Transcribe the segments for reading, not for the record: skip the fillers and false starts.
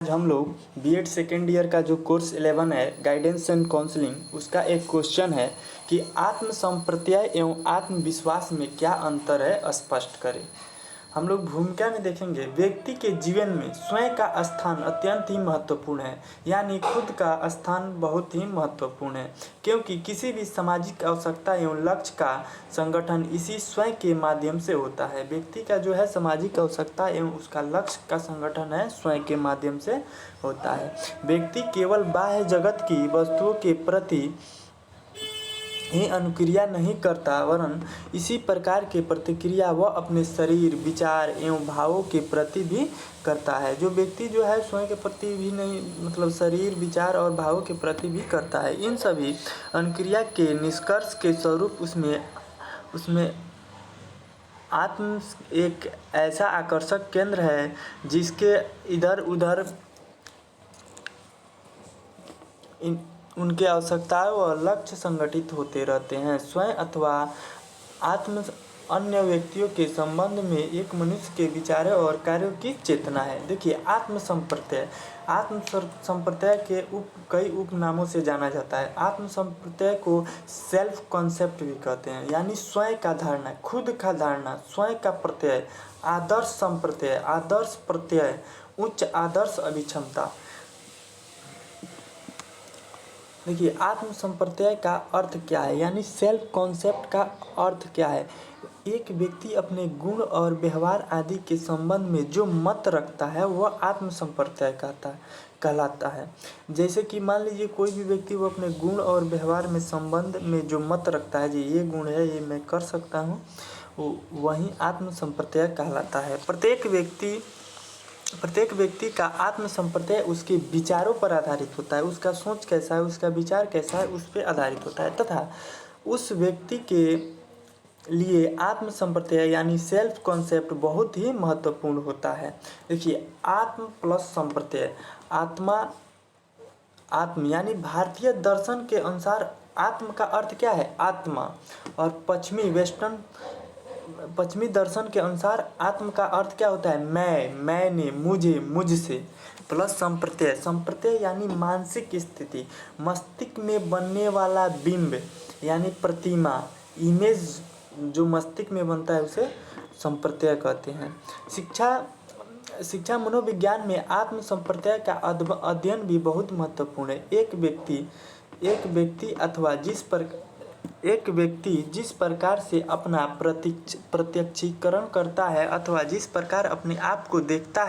हम लोग BEd second year का जो कोर्स 11 है गाइडेंस एंड काउंसलिंग, उसका एक क्वेश्चन है कि आत्म संप्रत्यय एवं आत्मविश्वास में क्या अंतर है, स्पष्ट करें। हम लोग भूमिका में देखेंगे व्यक्ति के जीवन में स्वयं का स्थान अत्यंत ही महत्वपूर्ण है, यानी खुद का स्थान बहुत ही महत्वपूर्ण है, क्योंकि किसी भी सामाजिक आवश्यकता एवं लक्ष्य का संगठन इसी स्वयं के माध्यम से होता है। व्यक्ति का जो है सामाजिक आवश्यकता एवं उसका लक्ष्य का संगठन है स्वयं के माध्यम से होता है। व्यक्ति केवल बाह्य जगत की वस्तुओं के प्रति ही अनुक्रिया नहीं करता, वरन इसी प्रकार के प्रतिक्रिया वह अपने शरीर, विचार एवं भावों के प्रति भी करता है। जो व्यक्ति जो है स्वयं के प्रति भी नहीं, मतलब शरीर, विचार और भावों के प्रति भी करता है। इन सभी अनुक्रिया के निष्कर्ष के स्वरूप उसमें आत्म एक ऐसा आकर्षक केंद्र है जिसके इधर उधर उनके आवश्यकताएं व लक्ष्य संगठित होते रहते हैं। स्वयं अथवा आत्म अन्य व्यक्तियों के संबंध में एक मनुष्य के विचारों और कार्यों की चेतना है। देखिए, आत्म संप्रत्यय के कई उपनामों से जाना जाता है। आत्म संप्रत्यय को सेल्फ कॉन्सेप्ट भी कहते हैं, यानी स्वयं का धारणा, खुद का धारणा, स्वयं का प्रत्यय। आदर्श संप्रत्यय, आदर्श प्रत्यय, उच्च आदर्श अभिक्षमता। देखिए, आत्म संप्रत्यय का अर्थ क्या है, यानी सेल्फ कॉन्सेप्ट का अर्थ क्या है। एक व्यक्ति अपने गुण और व्यवहार आदि के संबंध में जो मत रखता है वह आत्म संप्रत्यय कहलाता है। जैसे कि मान लीजिए कोई भी व्यक्ति वो अपने गुण और व्यवहार में संबंध में जो मत रखता है, ये गुण है, ये मैं कर सकता हूँ, वही आत्म संप्रत्यय कहलाता है। प्रत्येक व्यक्ति का आत्म संप्रत्यय उसके विचारों पर आधारित होता है। उसका सोच कैसा है, उसका विचार कैसा है, उस पर आधारित होता है, तथा उस व्यक्ति के लिए आत्म संप्रत्यय यानी सेल्फ कॉन्सेप्ट बहुत ही महत्वपूर्ण होता है। देखिए, आत्म प्लस संप्रत्यय। आत्म यानी भारतीय दर्शन के अनुसार आत्म का अर्थ क्या है, आत्मा। और पश्चिमी दर्शन के अनुसार आत्म का अर्थ क्या होता है, मैंने, मुझे, मुझसे। प्लस संप्रत्यय यानी मानसिक स्थिति, मस्तिष्क में बनने वाला बिंब यानी प्रतिमा, इमेज जो मस्तिष्क में बनता है उसे संप्रत्यय कहते हैं। शिक्षा मनोविज्ञान में आत्म संप्रत्यय का अध्ययन भी बहुत महत्वपूर्ण है। एक व्यक्ति जिस प्रकार से अपना प्रत्यक्षीकरण करता है अथवा जिस प्रकार अपने आप को देखता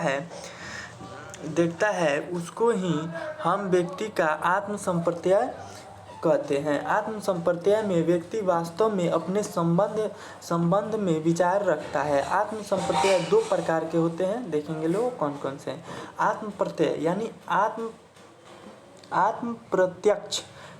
है उसको ही हम व्यक्ति का आत्म संप्रत्यय कहते हैं। आत्म संप्रत्यय में व्यक्ति वास्तव में अपने संबंध में विचार रखता है। आत्म संप्रत्यय दो प्रकार के होते हैं, देखेंगे लोग कौन कौन से हैं। आत्म प्रत्यय यानी आत्म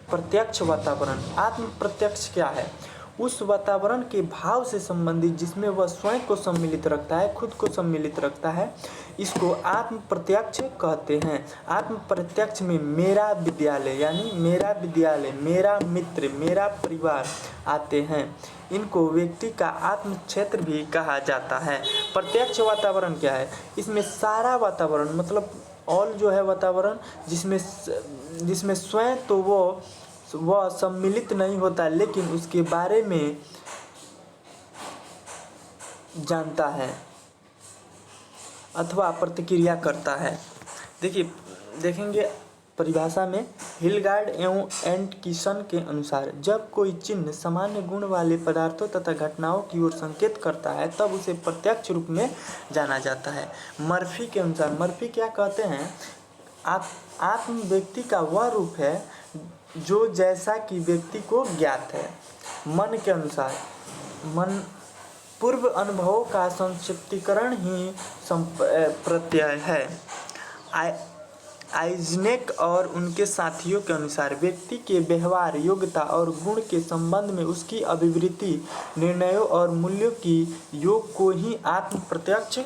प्रत्यक्ष वातावरण। आत्म प्रत्यक्ष क्या है, उस वातावरण के भाव से संबंधित जिसमें वह स्वयं को सम्मिलित रखता है, खुद को सम्मिलित रखता है, इसको आत्म प्रत्यक्ष कहते हैं। आत्म प्रत्यक्ष में मेरा विद्यालय, मेरा मित्र, मेरा परिवार आते हैं। इनको व्यक्ति का आत्म क्षेत्र भी कहा जाता है। प्रत्यक्ष वातावरण क्या है, इसमें सारा वातावरण, मतलब ऑल जो है वातावरण, जिसमें स्वयं तो वह सम्मिलित नहीं होता, लेकिन उसके बारे में जानता है अथवा प्रतिक्रिया करता है। देखेंगे परिभाषा में हिलगार्ड एवं एंटकिसन के अनुसार जब कोई चिन्ह सामान्य गुण वाले पदार्थों तथा घटनाओं की ओर संकेत करता है तब उसे प्रत्यक्ष रूप में जाना जाता है। मर्फी के अनुसार, मर्फी क्या कहते हैं, आत्म व्यक्ति का वह रूप है जो जैसा कि व्यक्ति को ज्ञात है। मन के अनुसार, मन पूर्व अनुभवों का संक्षिप्तीकरण ही प्रत्यय है। आइजनेक और उनके साथियों के अनुसार व्यक्ति के व्यवहार, योग्यता और गुण के संबंध में उसकी अभिवृत्ति, निर्णयों और मूल्यों की योग को ही आत्म प्रत्यक्ष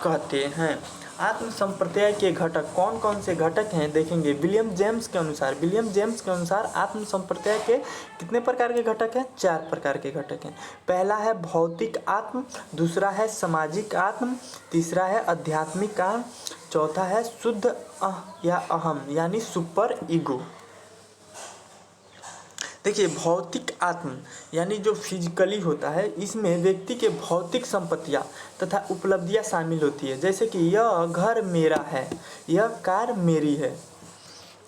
कहते हैं। आत्म संप्रत्यय के घटक कौन कौन से घटक हैं देखेंगे। विलियम जेम्स के अनुसार आत्म संप्रत्यय के कितने प्रकार के घटक हैं? 4 प्रकार के घटक हैं। पहला है भौतिक आत्म, दूसरा है सामाजिक आत्म, तीसरा है आध्यात्मिक आत्म, चौथा है शुद्ध या अहम यानी सुपर ईगो। देखिए भौतिक आत्म यानी जो फिजिकली होता है, इसमें व्यक्ति के भौतिक संपत्तियाँ तथा उपलब्धियाँ शामिल होती है। जैसे कि यह घर मेरा है, यह कार मेरी है,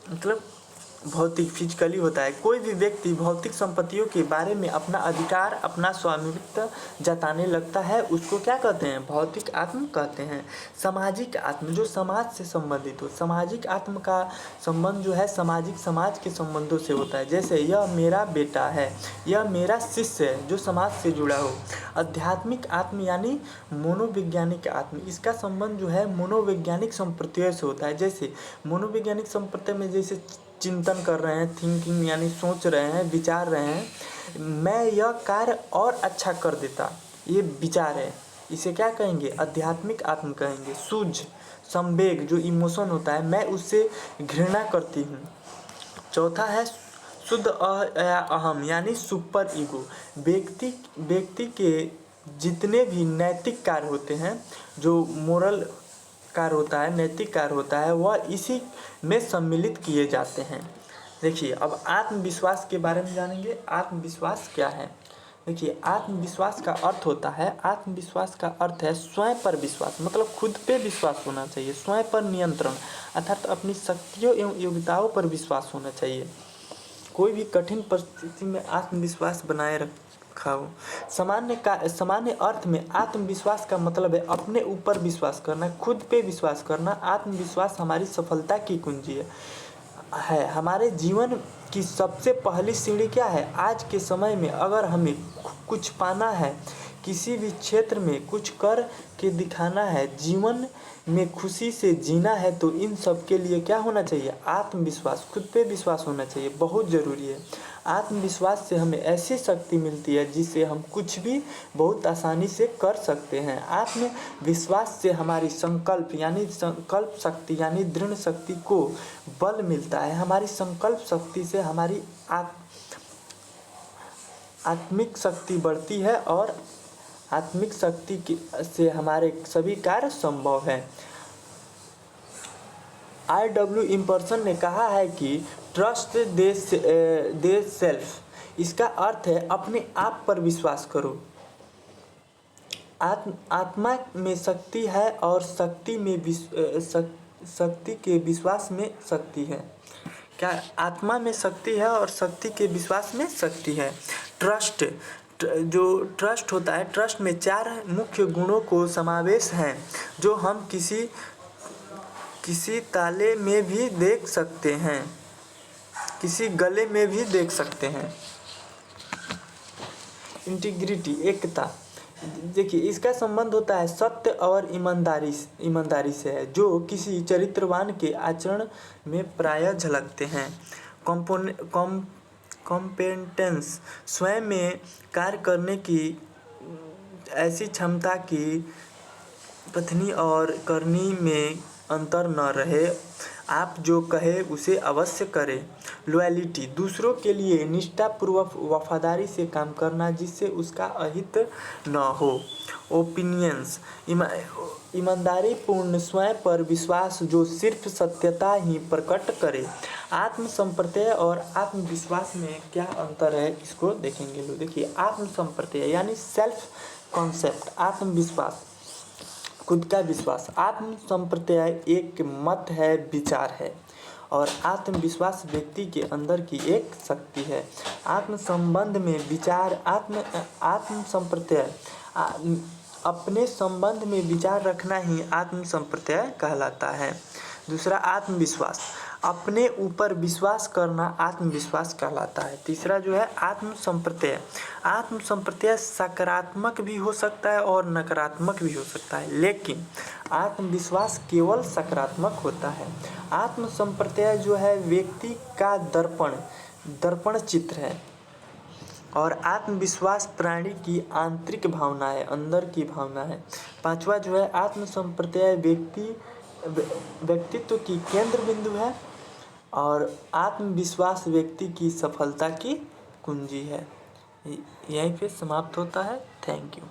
मतलब भौतिक फिजिकली होता है। कोई भी व्यक्ति भौतिक संपत्तियों के बारे में अपना अधिकार, अपना स्वामित्व जताने लगता है, उसको क्या कहते हैं? भौतिक आत्म कहते हैं। सामाजिक आत्म जो समाज से संबंधित हो, सामाजिक आत्म का संबंध जो है समाज के संबंधों से होता है। जैसे यह मेरा बेटा है, यह मेरा शिष्य है, जो समाज से जुड़ा हो। आध्यात्मिक आत्म यानी मनोवैज्ञानिक आत्म, इसका संबंध जो है मनोवैज्ञानिक संप्रत्यय से होता है। जैसे मनोवैज्ञानिक संप्रत्यय में जैसे चिंतन कर रहे हैं, थिंकिंग यानी सोच रहे हैं, विचार रहे हैं, मैं यह कार्य और अच्छा कर देता, ये विचार है, इसे क्या कहेंगे? आध्यात्मिक आत्म कहेंगे। सूझ संवेग जो इमोशन होता है, मैं उससे घृणा करती हूँ। चौथा है शुद्ध अहम यानी सुपर ईगो। व्यक्ति के जितने भी नैतिक कार्य होते हैं, जो मोरल कार्य होता है, नैतिक कार्य होता है, वह इसी में सम्मिलित किए जाते हैं। देखिए अब आत्मविश्वास के बारे में जानेंगे। आत्मविश्वास क्या है? देखिए आत्मविश्वास का अर्थ होता है, आत्मविश्वास का अर्थ है स्वयं पर विश्वास, मतलब खुद पे विश्वास होना चाहिए। स्वयं पर नियंत्रण अर्थात अपनी शक्तियों एवं योग्यताओं पर विश्वास होना चाहिए। कोई भी कठिन परिस्थिति में आत्मविश्वास बनाए रखा हो। सामान्य अर्थ में आत्मविश्वास का मतलब है अपने ऊपर विश्वास करना, खुद पे विश्वास करना। आत्मविश्वास हमारी सफलता की कुंजी है। हमारे जीवन की सबसे पहली सीढ़ी क्या है? आज के समय में अगर हमें कुछ पाना है, किसी भी क्षेत्र में कुछ कर के दिखाना है, जीवन में खुशी से जीना है, तो इन सब के लिए क्या होना चाहिए? आत्मविश्वास, खुद पे विश्वास होना चाहिए, बहुत ज़रूरी है। आत्मविश्वास से हमें ऐसी शक्ति मिलती है जिससे हम कुछ भी बहुत आसानी से कर सकते हैं। आत्मविश्वास से हमारी संकल्प शक्ति यानी दृढ़ शक्ति को बल मिलता है। हमारी संकल्प शक्ति से हमारी आत्मिक शक्ति बढ़ती है और आत्मिक शक्ति से हमारे सभी कार्य संभव है। R.W. इम्पर्सन ने कहा है कि ट्रस्ट दे सेल्फ, इसका अर्थ है अपने आप पर विश्वास करो। आत्मा में शक्ति है और शक्ति के विश्वास में शक्ति है। क्या आत्मा में शक्ति है और शक्ति के विश्वास में शक्ति है। जो ट्रस्ट होता है, ट्रस्ट में 4 मुख्य गुणों को समावेश है जो हम किसी ताले में भी देख सकते हैं, किसी गले में भी देख सकते हैं। इंटीग्रिटी, एकता, देखिए इसका संबंध होता है सत्य और ईमानदारी से है, जो किसी चरित्रवान के आचरण में प्रायः झलकते हैं। कॉम्पेटेंस, स्वयं में कार्य करने की ऐसी क्षमता की कथनी और करनी में अंतर न रहे, आप जो कहे उसे अवश्य करें। लॉयल्टी, दूसरों के लिए निष्ठापूर्वक वफादारी से काम करना जिससे उसका अहित न हो। ओपिनियंस, ईमानदारी पूर्ण स्वयं पर विश्वास जो सिर्फ सत्यता ही प्रकट करे। आत्म संप्रत्यय और आत्मविश्वास में क्या अंतर है, इसको देखेंगे लोग। देखिए आत्म संप्रत्यय यानी सेल्फ कॉन्सेप्ट, आत्मविश्वास, खुद का विश्वास। आत्म संप्रत्यय एक मत है, विचार है, और आत्मविश्वास व्यक्ति के अंदर की एक शक्ति है। आत्म संबंध में विचार, आत्म संप्रत्यय अपने संबंध में विचार रखना ही आत्म संप्रत्यय कहलाता है। दूसरा आत्मविश्वास, अपने ऊपर विश्वास करना आत्मविश्वास कहलाता है। तीसरा जो है आत्म संप्रत्यय, आत्म संप्रत्यय सकारात्मक भी हो सकता है और नकारात्मक भी हो सकता है, लेकिन आत्मविश्वास केवल सकारात्मक होता है। आत्म संप्रत्यय जो है व्यक्ति का दर्पण चित्र है, और आत्मविश्वास प्राणी की आंतरिक भावना है, अंदर की भावना है। पांचवा जो है आत्म संप्रत्यय व्यक्ति व्यक्तित्व की केंद्र बिंदु है और आत्मविश्वास व्यक्ति की सफलता की कुंजी है। यहीं पे समाप्त होता है। Thank you.